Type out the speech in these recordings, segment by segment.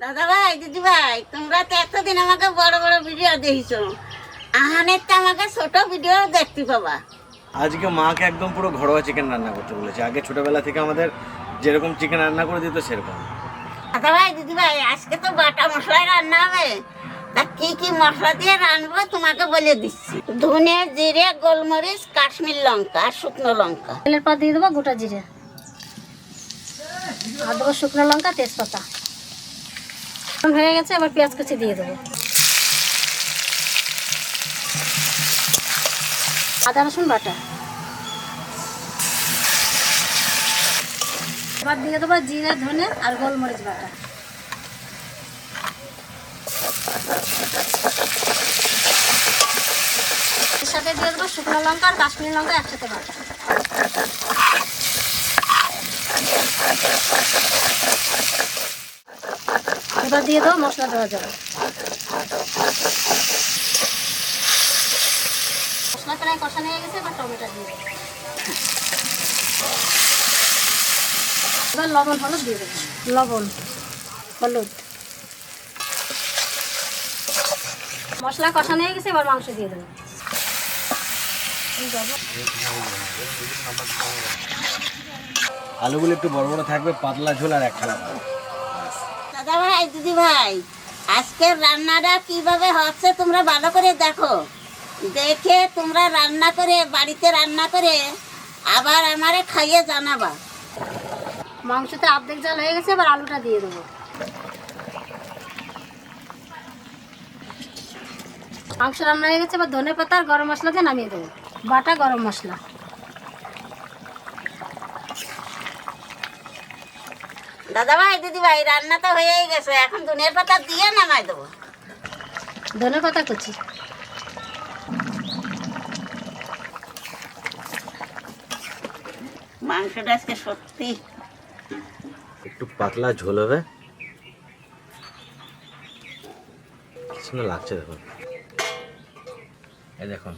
দাদা ভাই, দিদি ভাই, তোমরা তো এতদিন আমাকে বড় বড় ভিডিও দেখছো, আহানের তো আমাকে ছোট ভিডিও দেখতে পাবা। আজকে মাকে একদম পুরো ঘরোয়া চিকেন রান্না করতে বলেছে। আগে ছোটবেলা থেকে আমাদের যেরকম চিকেন রান্না করে দিত সেরকম। দাদা ভাই, দিদি ভাই, আজকে তো বাটা মশলায় রান্না হবে। তা কি কি মশলা দিয়ে রান্নবো তোমাকে বলে দিচ্ছি। ধনে, জিরে, গোলমরিচ, কাশ্মীর লঙ্কা আর শুকনো লঙ্কা। তেলের পর দিয়ে দেবো গোটা জিরে, আর দেবো শুকনো লঙ্কা, তেজপাতা। হয়ে গেছে, আবার পেঁয়াজ কুচি দিয়ে দেবো, আদা রসুন বাটা। এবার দিয়ে দেবো জিরে, ধনে আর গোলমরিচ বাটা। এর সাথে দিয়ে দেবো শুকনো লঙ্কা আর কাশ্মীরি লঙ্কা একসাথে বাটা। এবার দিয়ে দেবো মশলা দেওয়া যাবে। মশলা প্রায় কষানো হয়ে গেছে, এবার টমেটো দিয়ে দেবো। এবার লবণ হলুদ দিয়ে দেবো, লবণ হলুদ। মশলা কষানো হয়ে গেছে, এবার মাংস দিয়ে দেবো। আলুগুলো একটু বড় বড় থাকবে, পাতলা ঝোল আর একখানা। দাদা ভাই, দিদি ভাই, আজকের রান্নাটা কিভাবে হচ্ছে তোমরা ভালো করে দেখো। দেখে তোমরা রান্না করে, বাড়িতে রান্না করে আবার আমারে খাইয়ে জানাবা। মাংসতে অর্ধেক জল হয়ে গেছে, এবার আলুটা দিয়ে দেবো। মাংস রান্না হয়ে গেছে, এবার ধনে পাতা আর গরম মশলা দিয়ে নামিয়ে দেবো। বাটা গরম মশলা। দাদা ভাই, দিদি ভাই, রান্না তো হয়েই গেছে, এখন ধনিয়ার পাতা দিয়ে নামাই দেবো। ধনে পাতা কুচি। মাংসটা আজকে সত্যি একটু পাতলা ঝোল হবে, কি সুন্দর লাগছে দেখুন। এই দেখুন,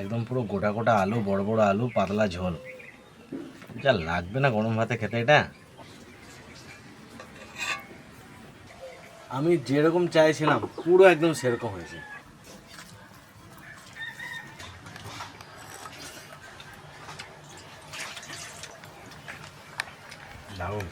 একদম পুরো গোটা গোটা আলু, বড় বড় আলু, পাতলা ঝোল। যা লাগবে না গরম ভাতে খেতে এটা। আমি যেরকম চাইছিলাম পুরো একদম সেরকম হয়েছে। দারুণ।